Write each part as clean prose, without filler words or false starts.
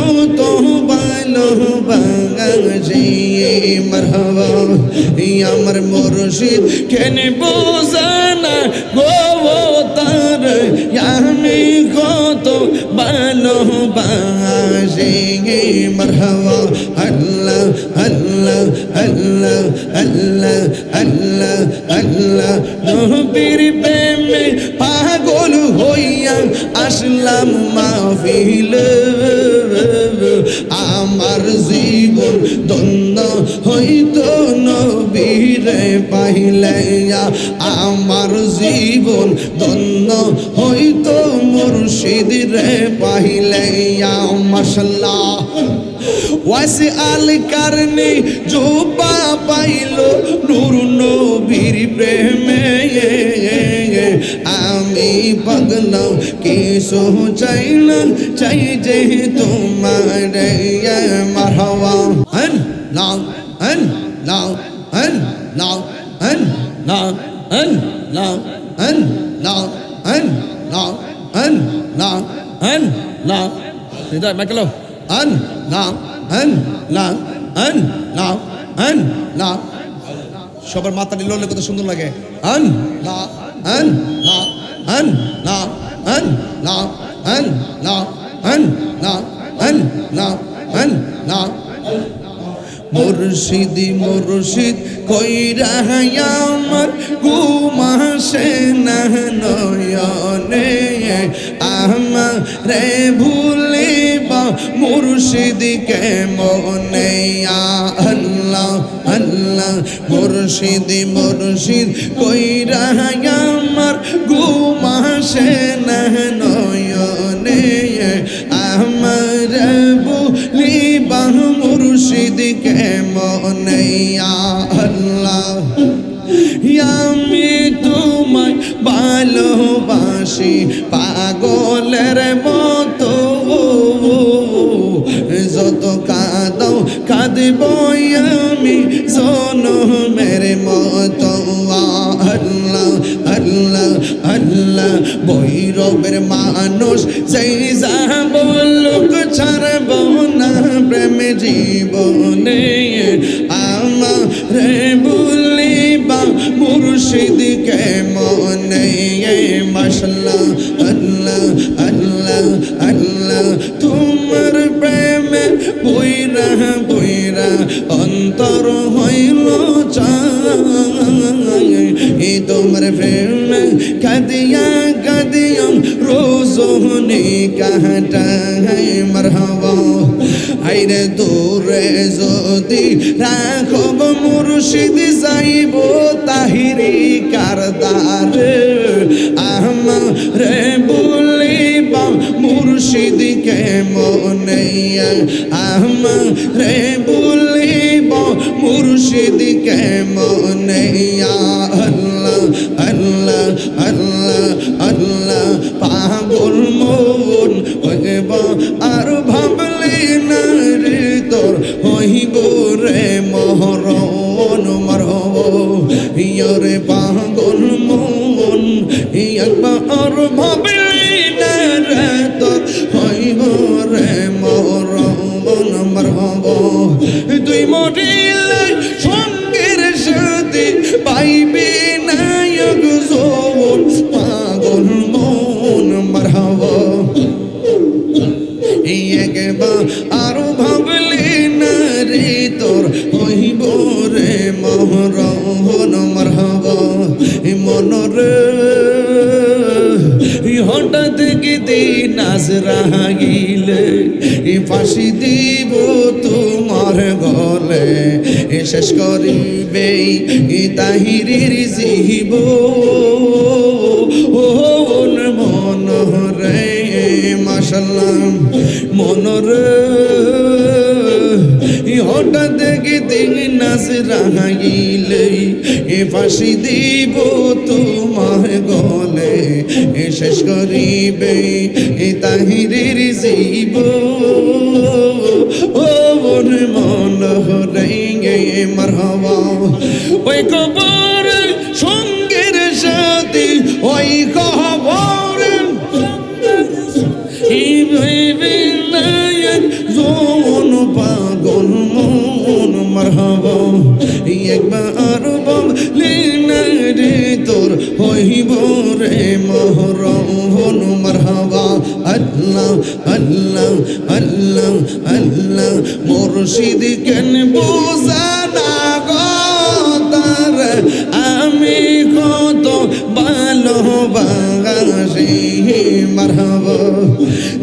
কত ভালোবাসি মারহাবা আমার মুর্শিদ কেন বোঝানা গো তার আমি কত ভালোবাসি মারহাবা আল্লাহ আল্লাহ আল্লাহ আল্লাহ আল্লাহ আল্লাহ নবীর প্রেমে পাগল হইয়া আসলাম মাহফিলে আমার জীবন ধন্য হইতো নবীরে পাইলে আমার জীবন ধন্য হইতো মুর্শিদরে পাইলে মাশাআল্লাহ ওয়াসি আল কারনে জোবা পাইলো নূর নবীর প্রেমে আমি পাগলা কিছু চাই না চাই যে তোমার মারহাবা আল্লাহ আল্লাহ আল্লাহ আল্লাহ আল্লাহ আল্লাহ আল্লাহ আল্লাহ আল্লাহ হৃদয় মাইকেলো আল্লাহ আল্লাহ আল্লাহ আল্লাহ সবার মাথা নিলে কত সুন্দর লাগে আল্লাহ আল্লাহ আল্লাহ আল্লাহ আল্লাহ আল্লাহ আল্লাহ আল্লাহ মুর্শিদি মুর্শিদ কইরা আমার ঘুমাসে না নয়নে আমারে ভুলিবা মুর্শিদকে মনে আল্লাহ আল্লাহ মুর্শিদি মুর্শিদ কইরা আমার ঘুমাসে না নয়নে আমারে ভুলিবা মুর্শিদকে মনে আল্লাহ আমি তোমায় ভালোবাসি পাগলের মতো যত কাঁদাও কাঁদব আমি জনমের মতো আল্লাহ আল্লাহ আল্লাহ ভৈরবের মানুষ সেই যা বলুক ছাড়ব না প্রেম জীবনে আমারে বলিবা মুর্শিদকে মনে মাশাআল্লাহ আল্লাহ আল্লাহ আল্লাহ তোমার প্রেমে বইরা বইরা অন্তর হইল চাই তোমার প্রেমে কাঁদিয়া কাঁদিয়া রোজনে কাটাই মারহাবা আইরে দূরে যদি রাখব মুর্শিদ যাইব তাহিরি কারদার আমারে বলিবা মুর্শিদকে মনে আমারে বলিবা মুর্শিদকে মনে আল্লাহ আল্লাহ আল্লাহ আল্লাহ পাগল মন হইব আর ভাবলি না রে তোর হইব রে মহরণ মারব ইয়রে পাগল মন একবার ভাবলি না রে তোর হইব রে মহরণ মারব তুই মরিলে সঙ্গের সাথে পাইবি নায়ক জোন পাগল মন মারহাবা একবার আরো ভাবলি না রে তোর হইব রে মহরণ মারহাবা মনরে হঠাৎ দিন আজরাইলে ফাঁসি দিব তোমার গলে শেষ করিবে তাহিরির জীব মন রে মাশাআল্লাহ মন রে হঠাৎ দিন আজরাইলে ফাঁসি দিব তোমার গলে শেষ করিবে তাহিরির জীব ও মন রে মারহাবা ওই কবর সঙ্গের সাথে ওই খবর একবার বলি না রে তোর হইব রে মরণ মারহাবা আল্লাহ আল্লাহ আল্লাহ আল্লাহ মুর্শিদ কেন বোঝানা গো তার আমি কত ভালোবাসি মারহাবা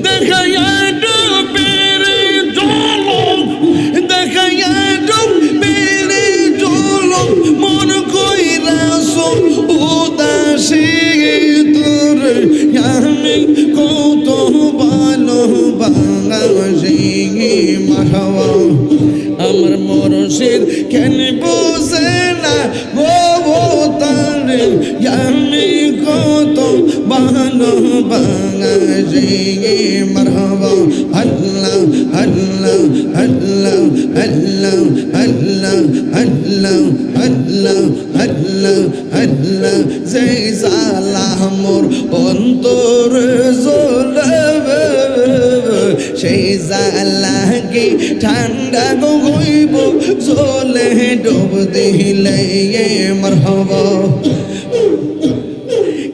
দেখাইয়া ডুবের জলম দেখাইয়া ডুবের জলম মন কইরাস উদাসী তোর আমি কত ভালোবাসি মারহাবা আমার মুর্শিদ কেন বুঝে না গো তার আমি কত ভালোবাসি মারহাবা আল্লাহ আল্লাহ আল্লাহ আল্লাহ আল্লাহ আল্লাহ আল্লাহ আল্লাহ আল্লাহ যেই সালাহ মোর অন্তর জ্বলবে সেই জালাকে ঠান্ডা হইব জ্বলে ডুব দিলে মারহাবা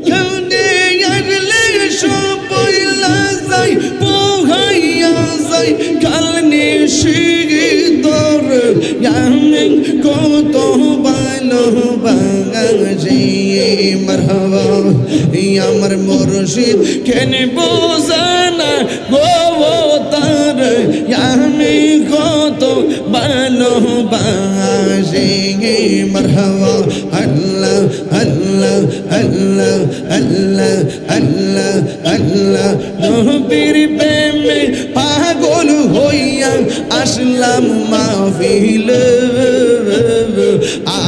কাঁদে আগলে সব বইলা যাই পোহাইয়া যাই কালনে শিগিতর আমি কত ভালোবাসি মারহাবা আমার মুর্শিদ কেন বোঝানা গো তার আমি কত ভালোবাসি মারহাবা আল্লাহ আল্লাহ আল্লাহ আল্লাহ আল্লাহ আল্লাহ নবীর প্রেমে পাগল হইয়া আসলাম মাহফিল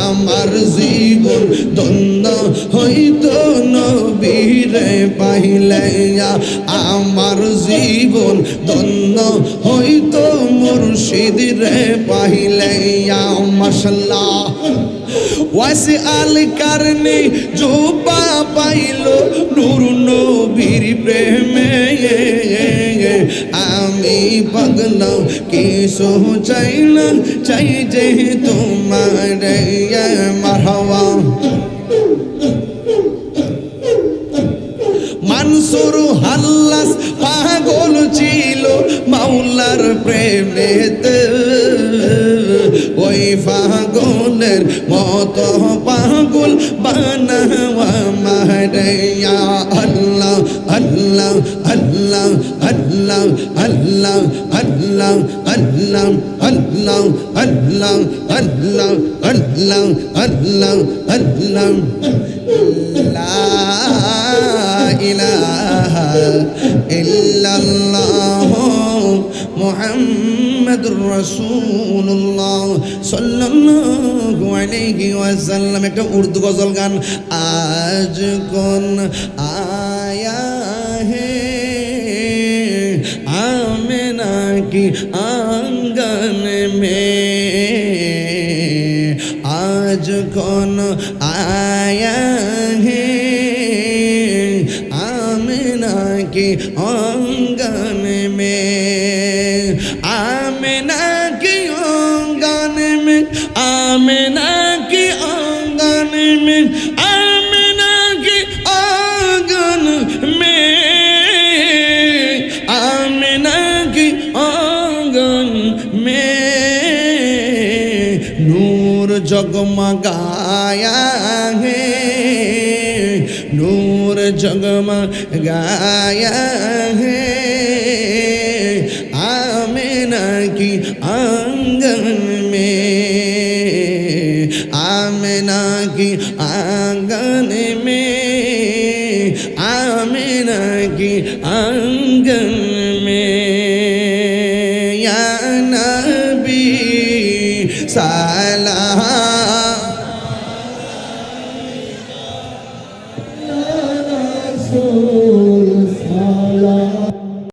আমার জীবন ধন্য হইতো নবীরে পাইলে আমার জীবন ধন্য হইতো মুর্শিদ রে পাইলে মাশাআল্লাহ ওয়াসি আল কারনে জোবা পাইলো নূর নবীর প্রেমে আমি পাগলা কিছু চাই না চাই যে তোমার মারহাবা মানসুর হাল্লাস পাগল ছিল মাওলার প্রেমেতে ওই পাগলের মতো পাগল বানাওয়া মারিয়া আল্লাহ আল্লাহ আল্লাহ আল্লাহ আল্লাহ আল্লাহ আল্লাহ আল্লাহ আল্লাহ আল্লাহ আল্লাহ আল্লাহ আল্লাহ লা ইলাহা ইল্লাল্লাহ মুহাম্মাদুর রাসূলুল্লাহ সাল্লাল্লাহু আলাইহি ওয়াসাল্লাম। একটা উর্দু গজল গান। আজ কোন আয়া হে आमिना की आंगन में, आज कौन आया है आमिना की आंगन में, आमिना की आंगन में, आमिना की आंगन में, आमिना की आंगन में, आमिना की आंगन में नूर जगमगाया है, नूर जगमगाया है, आमिना की आंगन में, आमिना की आंगन में, आमिना की आंगन में, या नबी सा